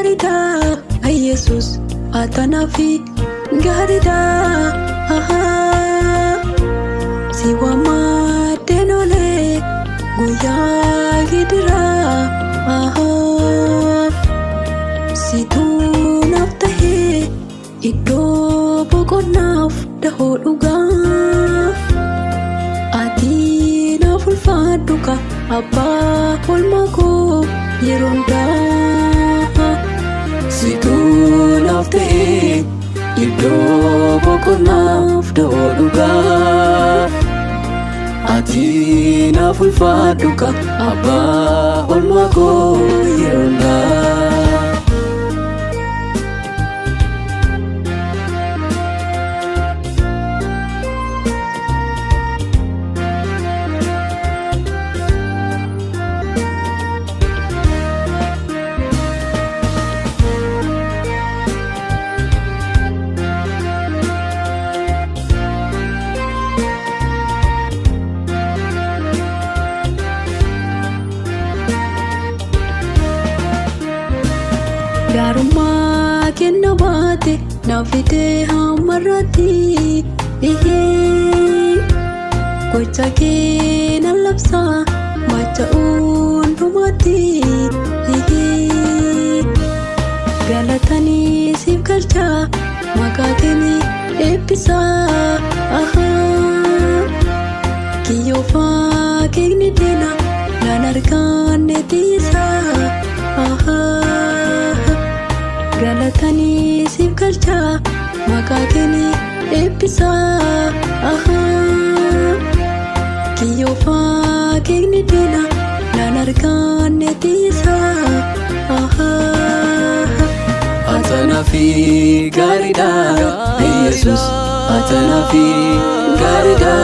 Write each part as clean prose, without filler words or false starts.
gaariidha Yesus atanafi gaariidha si waamaddeen olee guyyaa gidira situ naaf tahee iddoo boqonnaaf dahoo dhugaa ati naaf ulfaadhu ka abbaa oolmaa koo yeroo hundaa situ naaf tahee iddoo boqonnaaf dahoo dhugaa ati naaf ulfaadhu ka abbaa oolmaa koo yeroo hundaa. Gaarummaa kenna baate naaf fidee hammarratti gocha kee nan labsa macha hundumaatti galatanii siif galcha maqaa kee eebbisa kiyyoofaa keekni diina nan arganne tiisa galatanii siif galcha maqaa kee eebbisa kiyyoofaa keekni diina nan arganne tiisa atanafi gaariidha Yesus atanafi gaariidha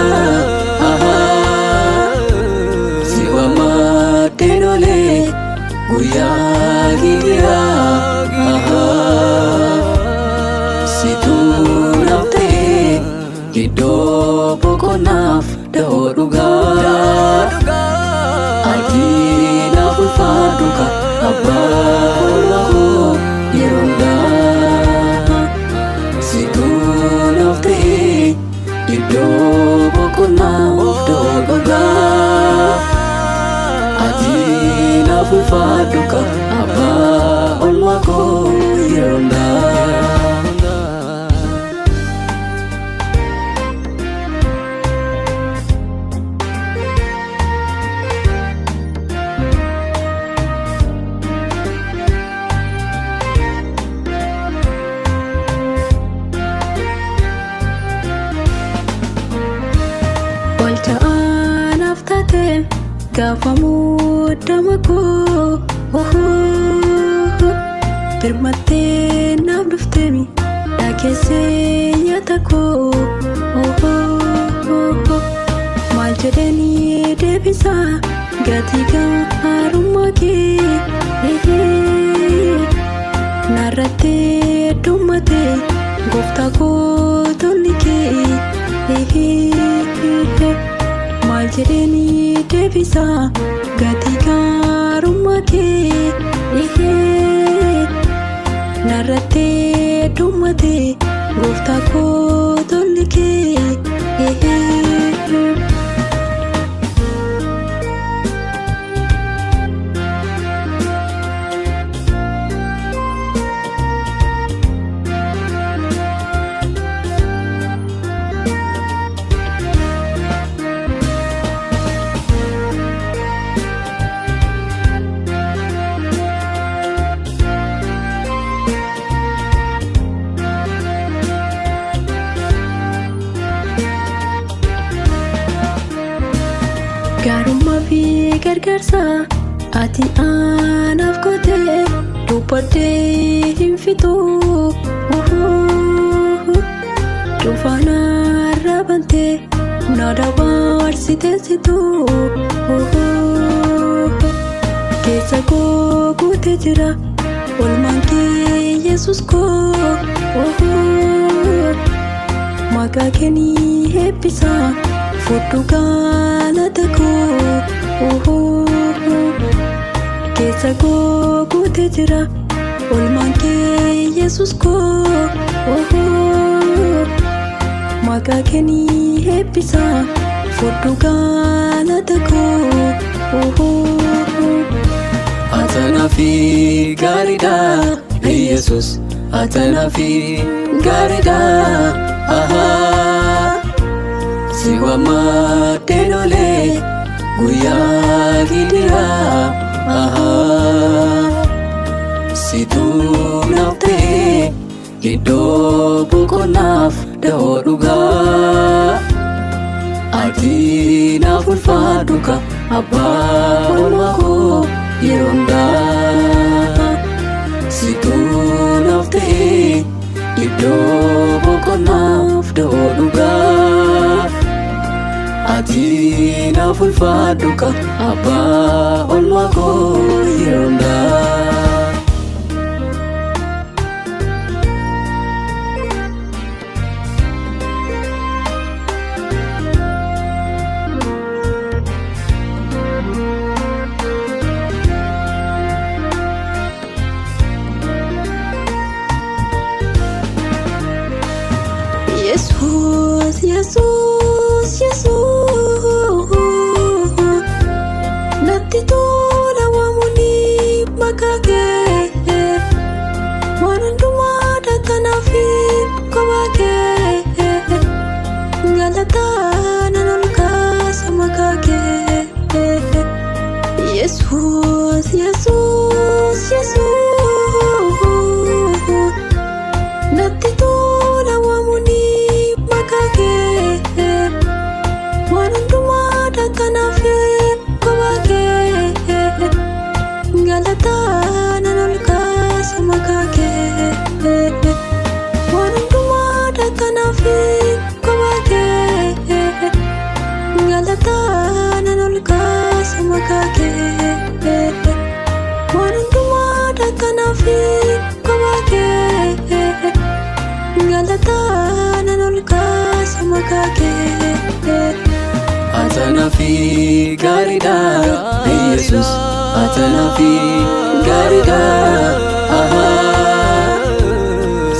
si waamaddeen olee guyyaa gidira situ naaf tahee iddoo boqonnaaf dahoo dhugaa ati naaf ulfaadhu ka abbaa oolmaa koo yeroo hundaa situ naaf tahee iddoo boqonnaaf dahoo dhugaa ati naaf ulfaadhu ka abbaa oolmaa koo yeroo hundaa. Walcha'anaaf taatee gaafa muudama koo birmattee naaf dhufteemi dhageessee nyaata koo maal jedhanii deebisa gatii gaarummaa kee narrattee dhummatee gooftaa koo tolli kee maal jedhanii deebisa gatii gaarummaa kee narrattee dhummatee gooftaa koo tolli kee gaarummaa fi gargaarsa ati anaaf gootee dubbadhee hin fixu cufaan arrabantee na dabarsiteessitu keessa koo guutee jira oolmaan kee Yesus koo maqaa kee eebbisa fudhu galata koo keessa koo guutee jira Oolmaan kee Yesuus koo maqaa kee ni eebbisa fudhu galata koo. Ati naaf gaariidha Yesuus, ati naaf gaariidha. Si waammadheen oolee guyyaa gidiraa. Situ naaf ta'e iddoo boqonnaaf da'oo dhugaa. Ati naaf ulfaadhu ka abbaa oolmaa koo yeroo hundaa. Situ naaf ta'e iddoo boqonnaaf da'oo dhugaa. Ati naaf ulfaadhu ka abbaa oolmaa koo yeroo hundaa. Yesuus, Yesuus, Yesuus, natti tola waamuni maqaa kee. Waan hundumaa dhagganaaf kophaa kee. Galataa nan ol kaasa maqaa kee. Yesuus, Yesuus, Yesuus, natti tola waamuni maqaa kee. Waan hundumaa dhagganaaf kophaa kee. Galataa nan ol kaasa maqaa kee. Waan hundumaa dhagganaaf kophaa kee. Galataa nan ol kaasa maqaa kee. Waan hundumaa dhagganaaf kophaa kee. Galataa nan ol kaasa maqaa kee. Ati naaf gaariidha Yesuus, ati naaf gaariidha.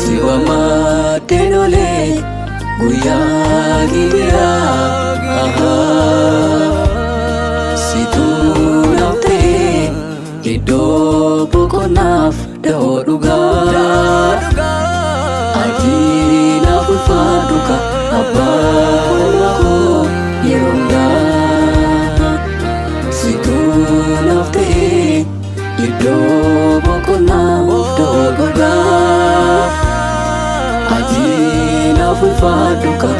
Si waammadheen oolee guyyaa gidiraa. Situ naaf ta'e iddoo boqonnaaf da'oo dhugaa. Ati naaf ulfaadhu ka abbaa oolmaa koo yeroo hundaa. Situ naaf ta'e iddoo boqonnaaf da'oo dhugaa. Ati naaf ulfaadhu ka